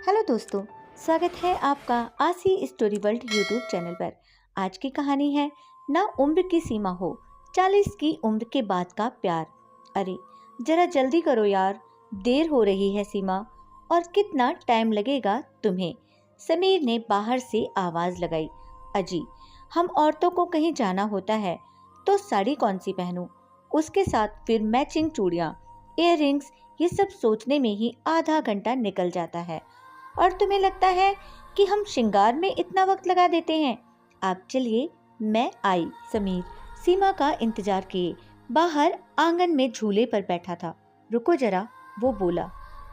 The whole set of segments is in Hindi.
हेलो दोस्तों, स्वागत है आपका आसी स्टोरी वर्ल्ड यूट्यूब चैनल पर। आज की कहानी है ना उम्र की सीमा हो, 40 की उम्र के बाद का प्यार। अरे जरा जल्दी करो यार, देर हो रही है सीमा। और कितना टाइम लगेगा तुम्हें? समीर ने बाहर से आवाज लगाई। अजी, हम औरतों को कहीं जाना होता है तो साड़ी कौन सी पहनूं, उसके साथ फिर मैचिंग चूड़ियां, इयररिंग्स, ये सब सोचने में ही आधा घंटा निकल जाता है। और तुम्हें लगता है कि हम श्रृंगार में इतना वक्त लगा देते हैं? आप चलिए, मैं आई। समीर सीमा का इंतजार किए बाहर आंगन में झूले पर बैठा था। रुको जरा, वो बोला।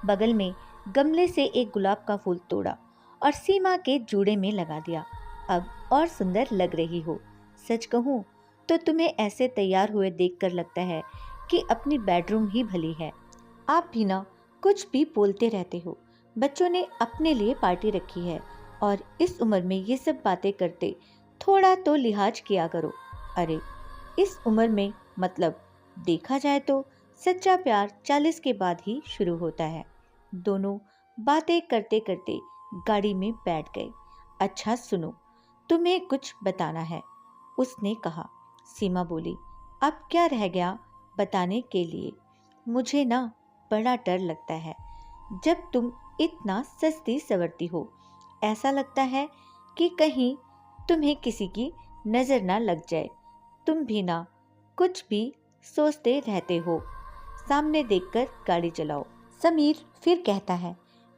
बगल में गमले से एक गुलाब का फूल तोड़ा और सीमा के जूड़े में लगा दिया। अब और सुंदर लग रही हो। सच कहूँ तो तुम्हें ऐसे तैयार हुए देखकर लगता है कि अपनी बेडरूम ही भली है। आप भी ना कुछ भी बोलते रहते हो। बच्चों ने अपने लिए पार्टी रखी है और इस उम्र में ये सब बातें करते थोड़ा तो लिहाज किया करो। अरे इस उम्र में मतलब, देखा जाए तो सच्चा प्यार 40 के बाद ही शुरू होता है। दोनों बातें करते करते गाड़ी में बैठ गए। अच्छा सुनो, तुम्हें कुछ बताना है, उसने कहा। सीमा बोली, अब क्या रह गया बताने के लिए? मुझे ना बड़ा डर लगता है। जब तुम इतना सस्ती सवरती हो, ऐसा लगता है कि कहीं तुम्हें किसी की नजर ना लग जाए। तुम भी ना कुछ भी सोचते रहते हो। सामने देखकर गाड़ी चलाओ। समीर फिर कहता है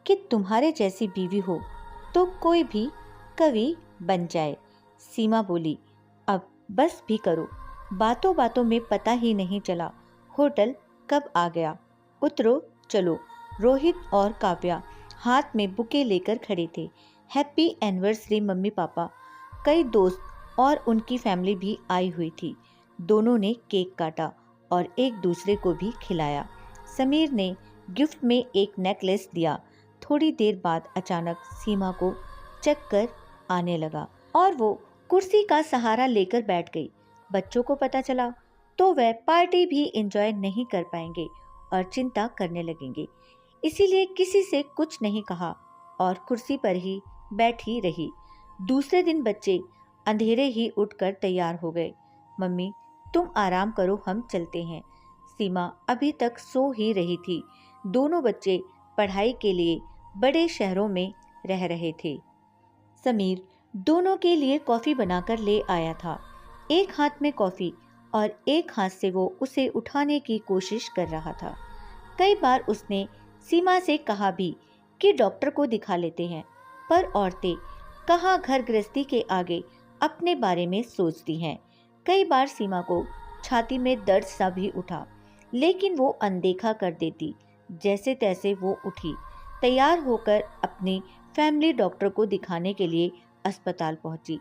कि तुम्हारे जैसी बीवी हो तो कोई भी कवि बन जाए। सीमा बोली, अब बस भी करो। बातों बातों में पता ही नहीं चला होटल कब आ गया। उतरो चलो। रोहित और काव्या हाथ में बुके लेकर खड़े थे। Happy anniversary mummy papa. कई दोस्त और उनकी फैमिली भी आई हुई थी। दोनों ने केक काटा और एक दूसरे को भी खिलाया। समीर ने गिफ्ट में एक नेकलेस दिया। थोड़ी देर बाद अचानक सीमा को चक्कर आने लगा और वो कुर्सी का सहारा लेकर बैठ गई। बच्चों को पता चला तो वह पार्टी भी एंजॉय नहीं कर पाएंगे और चिंता करने लगेंगे। इसीलिए किसी से कुछ नहीं कहा और कुर्सी पर ही बैठी रही। दूसरे दिन बच्चे अंधेरे ही उठकर तैयार हो गए। मम्मी तुम आराम करो, हम चलते हैं। सीमा अभी तक सो ही रही थी। दोनों बच्चे पढ़ाई के लिए बड़े शहरों में रह रहे थे। समीर दोनों के लिए कॉफी बनाकर ले आया था। एक हाथ में कॉफी और एक हाथ से वो उसे उठाने की कोशिश कर रहा था। कई बार उसने सीमा से कहा भी कि डॉक्टर को दिखा लेते हैं, पर औरतें कहाँ घर गृहस्थी के आगे अपने बारे में सोचती हैं। कई बार सीमा को छाती में दर्द सा भी उठा, लेकिन वो अनदेखा कर देती। जैसे तैसे वो उठी, तैयार होकर अपनी फैमिली डॉक्टर को दिखाने के लिए अस्पताल पहुंची।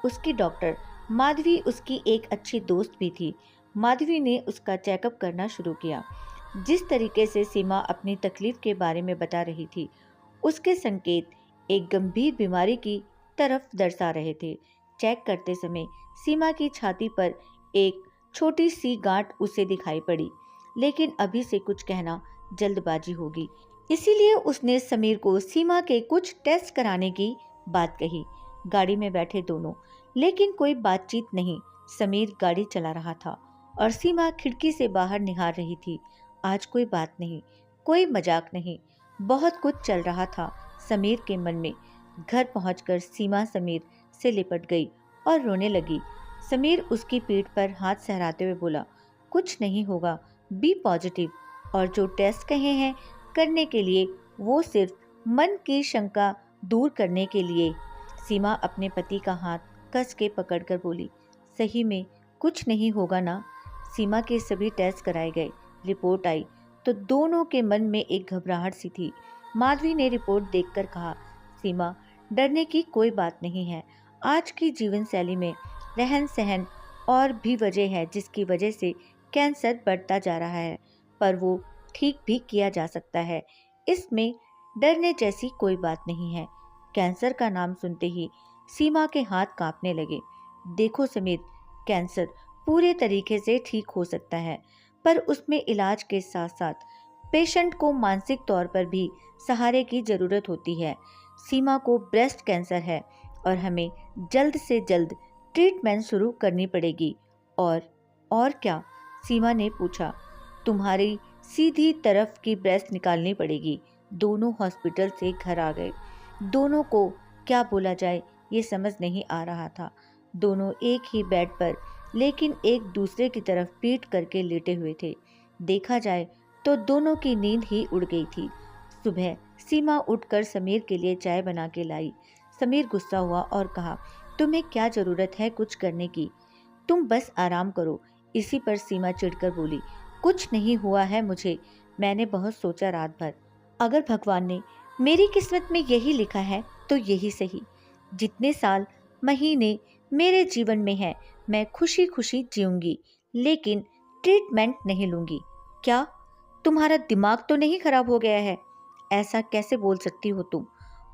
उसकी डॉक्टर माधवी उसकी एक अच्छी दोस्त भी थी। माधवी ने उसका चेकअप करना शुरू किया। जिस तरीके से सीमा अपनी तकलीफ के बारे में बता रही थी, उसके संकेत एक गंभीर बीमारी की तरफ दर्शा रहे थे। चेक करते समय सीमा की छाती पर एक छोटी सी गांठ उसे दिखाई पड़ी, लेकिन अभी से कुछ कहना जल्दबाजी होगी। इसीलिए उसने समीर को सीमा के कुछ टेस्ट कराने की बात कही। गाड़ी में बैठे दोनों, लेकिन कोई बातचीत नहीं। समीर गाड़ी चला रहा था और सीमा खिड़की से बाहर निहार रही थी। आज कोई बात नहीं, कोई मजाक नहीं, बहुत कुछ चल रहा था समीर के मन में। घर पहुंचकर सीमा समीर से लिपट गई और रोने लगी। समीर उसकी पीठ पर हाथ सहराते हुए बोला, कुछ नहीं होगा, बी पॉजिटिव। और जो टेस्ट कहे हैं करने के लिए, वो सिर्फ मन की शंका दूर करने के लिए। सीमा अपने पति का हाथ कस के पकड़कर बोली, सही में कुछ नहीं होगा ना? सीमा के सभी टेस्ट कराए गए। रिपोर्ट आई तो दोनों के मन में एक घबराहट सी थी। माधवी ने रिपोर्ट देखकर कहा, सीमा डरने की कोई बात नहीं है। आज की जीवन शैली में रहन सहन और भी वजह है जिसकी वजह से कैंसर बढ़ता जा रहा है, पर वो ठीक भी किया जा सकता है। इसमें डरने जैसी कोई बात नहीं है। कैंसर का नाम सुनते ही सीमा के हाथ कांपने लगे। देखो समीर, कैंसर पूरे तरीके से ठीक हो सकता है, पर उसमें इलाज के साथ साथ पेशेंट को मानसिक तौर पर भी सहारे की ज़रूरत होती है। सीमा को ब्रेस्ट कैंसर है और हमें जल्द से जल्द ट्रीटमेंट शुरू करनी पड़ेगी। और क्या? सीमा ने पूछा। तुम्हारी सीधी तरफ की ब्रेस्ट निकालनी पड़ेगी। दोनों हॉस्पिटल से घर आ गए। दोनों को क्या बोला जाए ये समझ नहीं आ रहा था। दोनों एक ही बेड पर लेकिन एक दूसरे की तरफ पीठ करके लेटे हुए थे। देखा जाए तो दोनों की नींद ही उड़ गई थी। सुबह सीमा उठकर समीर के लिए चाय बना के लाई। समीर गुस्सा हुआ और कहा, तुम्हें क्या ज़रूरत है कुछ करने की? तुम बस आराम करो। इसी पर सीमा चिढ़कर बोली, कुछ नहीं हुआ है मुझे। मैंने बहुत सोचा रात भर। अगर भगवान ने मेरी किस्मत में यही लिखा है तो यही सही। जितने साल महीने मेरे जीवन में है मैं खुशी खुशी जीऊंगी, लेकिन ट्रीटमेंट नहीं लूंगी। क्या तुम्हारा दिमाग तो नहीं खराब हो गया है? ऐसा कैसे बोल सकती हो तुम?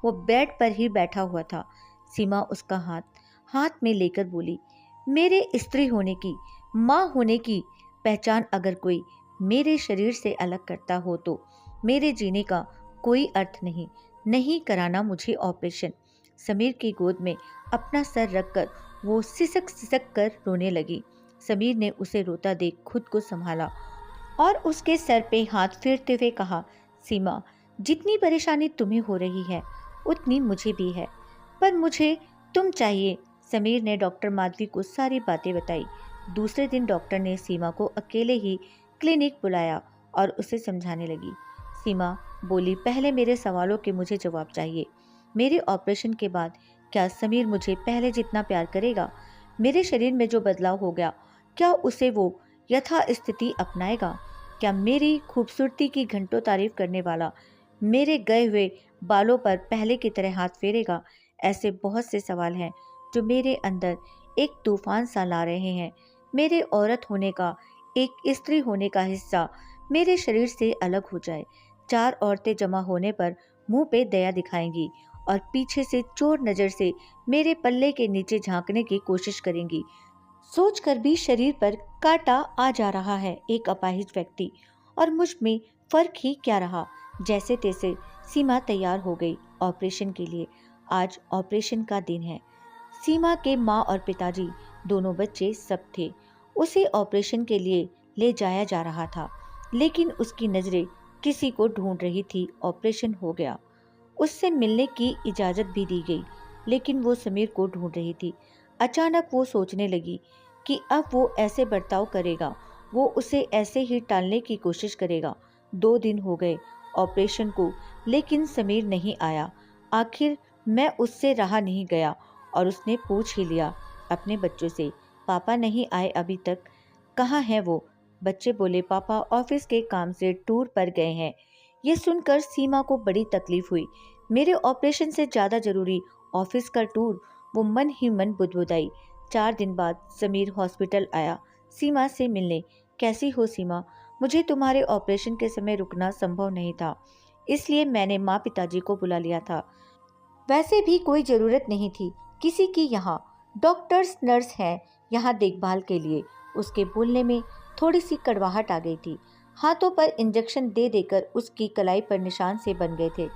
वो बेड पर ही बैठा हुआ था। सीमा उसका हाथ में लेकर बोली, मेरे स्त्री होने की, माँ होने की पहचान अगर कोई मेरे शरीर से अलग करता हो तो मेरे जीने का कोई अर्थ नहीं कराना मुझे ऑपरेशन। समीर की गोद में अपना सर रखकर वो सिसक सिसक कर रोने लगी। समीर ने उसे रोता देख खुद को संभाला और उसके सर पे हाथ फेरते हुए कहा, सीमा, जितनी परेशानी तुम्हें हो रही है उतनी मुझे भी है, पर मुझे तुम चाहिए। समीर ने डॉक्टर माधवी को सारी बातें बताई। दूसरे दिन डॉक्टर ने सीमा को अकेले ही क्लिनिक बुलाया और उसे समझाने लगी। सीमा बोली, पहले मेरे सवालों के मुझे जवाब चाहिए। मेरे ऑपरेशन के बाद क्या समीर मुझे पहले जितना प्यार करेगा? मेरे शरीर में जो बदलाव हो गया क्या उसे वो यथास्थिति अपनाएगा? क्या मेरी खूबसूरती की घंटों तारीफ करने वाला मेरे गए हुए बालों पर पहले की तरह हाथ फेरेगा? ऐसे बहुत से सवाल हैं जो मेरे अंदर एक तूफान सा ला रहे हैं। मेरे औरत होने का, एक स्त्री होने का हिस्सा मेरे शरीर से अलग हो जाए। 4 औरतें जमा होने पर मुंह पे दया दिखाएंगी और पीछे से चोर नज़र से मेरे पल्ले के नीचे झांकने की कोशिश करेंगी। सोचकर भी शरीर पर कांटा आ जा रहा है। एक अपाहिज व्यक्ति और मुझ में फर्क ही क्या रहा। जैसे तैसे सीमा तैयार हो गई ऑपरेशन के लिए। आज ऑपरेशन का दिन है। सीमा के माँ और पिताजी, दोनों बच्चे सब थे। उसे ऑपरेशन के लिए ले जाया जा रहा था, लेकिन उसकी नज़रें किसी को ढूंढ रही थी। ऑपरेशन हो गया। उससे मिलने की इजाज़त भी दी गई, लेकिन वो समीर को ढूंढ रही थी। अचानक वो सोचने लगी कि अब वो ऐसे बर्ताव करेगा, वो उसे ऐसे ही टालने की कोशिश करेगा। 2 दिन हो गए ऑपरेशन को, लेकिन समीर नहीं आया। आखिर मैं उससे रहा नहीं गया और उसने पूछ ही लिया अपने बच्चों से, पापा नहीं आए अभी तक, कहाँ हैं वो? बच्चे बोले, पापा ऑफिस के काम से टूर पर गए हैं। ये सुनकर सीमा को बड़ी तकलीफ हुई। मेरे ऑपरेशन से ज़्यादा ज़रूरी ऑफिस का टूर? वो मन ही मन बुदबुदाई। 4 दिन बाद समीर हॉस्पिटल आया सीमा से मिलने। कैसी हो सीमा? मुझे तुम्हारे ऑपरेशन के समय रुकना संभव नहीं था, इसलिए मैंने माँ पिताजी को बुला लिया था। वैसे भी कोई ज़रूरत नहीं थी किसी की यहाँ। डॉक्टर्स नर्स हैं यहाँ देखभाल के लिए। उसके बोलने में थोड़ी सी कड़वाहट आ गई थी। हाथों पर इंजेक्शन दे देकर उसकी कलाई पर निशान से बन गए थे।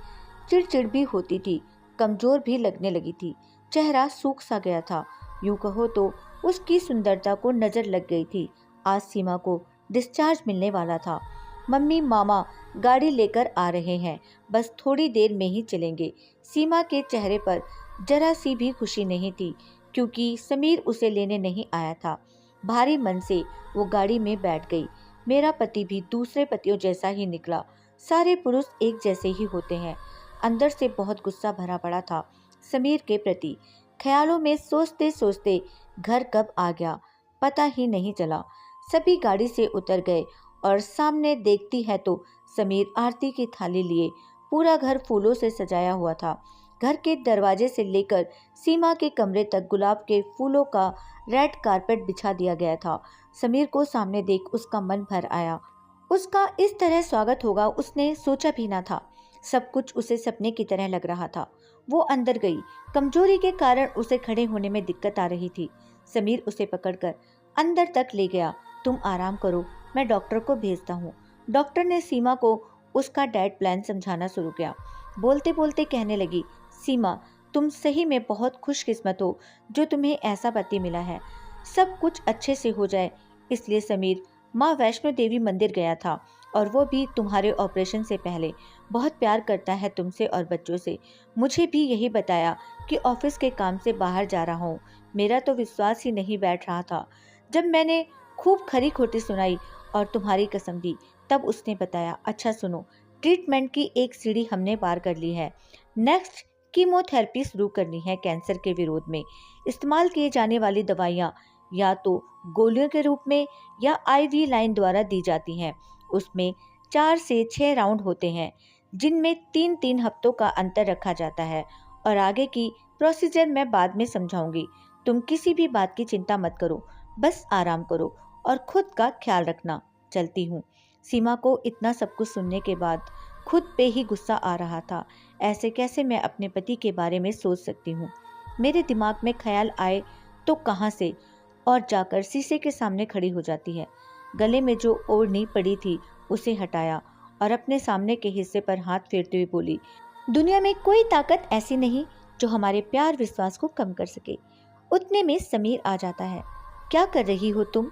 चिड़चिड़ भी होती थी, कमज़ोर भी लगने लगी थी। चेहरा सूख सा गया था। यूँ कहो तो उसकी सुंदरता को नज़र लग गई थी। आज सीमा को डिस्चार्ज मिलने वाला था। मम्मी मामा गाड़ी लेकर आ रहे हैं, बस थोड़ी देर में ही चलेंगे। सीमा के चेहरे पर जरा सी भी खुशी नहीं थी, क्योंकि समीर उसे लेने नहीं आया था। भारी मन से वो गाड़ी में बैठ गई। मेरा पति भी दूसरे पतियों जैसा ही निकला। सारे पुरुष एक जैसे ही होते हैं। अंदर से बहुत गुस्सा भरा पड़ा था समीर के प्रति। ख्यालों में सोचते सोचते घर कब आ गया पता ही नहीं चला। सभी गाड़ी से उतर गए और सामने देखती है तो समीर आरती की थाली लिए। पूरा घर फूलों से सजाया हुआ था। घर के दरवाजे से लेकर सीमा के कमरे तक गुलाब के फूलों का रेड कारपेट बिछा दिया गया था। समीर को सामने देख उसका मन भर आया। उसका इस तरह स्वागत होगा उसने सोचा भी ना था। सब कुछ उसे सपने की तरह लग रहा था। वो अंदर गई। कमजोरी के कारण उसे खड़े होने में दिक्कत आ रही थी। समीर उसे पकड़कर अंदर तक ले गया। तुम आराम करो, मैं डॉक्टर को भेजता हूँ। डॉक्टर ने सीमा को उसका डैड प्लान समझाना शुरू किया। बोलते बोलते कहने लगी, सीमा तुम सही में बहुत खुशकिस्मत हो जो तुम्हें ऐसा पति मिला है। सब कुछ अच्छे से हो जाए इसलिए समीर माँ वैष्णो देवी मंदिर गया था, और वो भी तुम्हारे ऑपरेशन से पहले। बहुत प्यार करता है तुमसे और बच्चों से। मुझे भी यही बताया कि ऑफिस के काम से बाहर जा रहा हूँ। मेरा तो विश्वास ही नहीं बैठ रहा था। जब मैंने खूब खरी खोटी सुनाई और तुम्हारी कसम दी, तब उसने बताया, अच्छा सुनो, ट्रीटमेंट की एक सीढ़ी हमने पार कर ली है। नेक्स्ट कीमोथेरेपी शुरू करनी है कैंसर के विरोध में। इस्तेमाल किए जाने वाली दवाइयाँ या तो गोलियों के रूप में या आईवी लाइन द्वारा दी जाती हैं। उसमें 4 से 6 राउंड होते हैं, जिनमें 3-3 हफ्तों का अंतर रखा जाता है। और आगे की प्रोसीजर मैं बाद में समझाऊंगी। तुम किसी भी बात की चिंता मत करो, बस आराम करो और खुद का ख्याल रखना। चलती हूँ। सीमा को इतना सब कुछ सुनने के बाद खुद पे ही गुस्सा आ रहा था। ऐसे कैसे मैं अपने पति के बारे में सोच सकती हूँ। मेरे दिमाग में ख्याल आए तो कहाँ से, और जाकर शीशे के सामने खड़ी हो जाती है। गले में जो ओढ़नी पड़ी थी उसे हटाया और अपने सामने के हिस्से पर हाथ फेरते हुए बोली, दुनिया में कोई ताकत ऐसी नहीं जो हमारे प्यार विश्वास को कम कर सके। उतने में समीर आ जाता है। क्या कर रही हो तुम?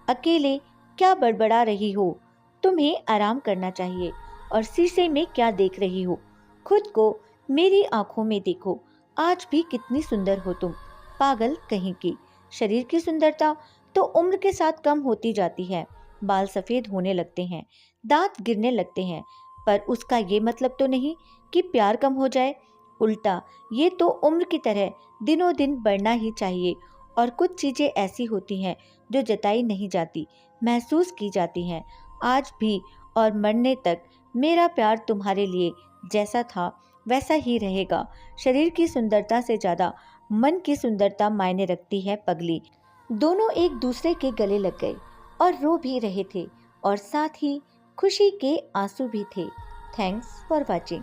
अकेले क्या बड़बड़ा रही हो? तुम्हें आराम करना चाहिए। और शीशे में क्या देख रही हो? खुद को मेरी आंखों में देखो। आज भी कितनी सुंदर हो तुम। पागल कहीं की। शरीर की सुंदरता तो उम्र के साथ कम होती जाती है। बाल सफेद होने लगते हैं, दांत गिरने लगते हैं, पर उसका ये मतलब तो नहीं कि प्यार कम हो जाए। उल्टा ये तो उम्र की तरह दिनों दिन बढ़ना ही चाहिए। और कुछ चीजें ऐसी होती हैं जो जताई नहीं जाती, महसूस की जाती हैं। आज भी और मरने तक मेरा प्यार तुम्हारे लिए जैसा था वैसा ही रहेगा। शरीर की सुंदरता से ज्यादा मन की सुंदरता मायने रखती है पगली। दोनों एक दूसरे के गले लग गए और रो भी रहे थे, और साथ ही खुशी के आंसू भी थे। Thanks for watching.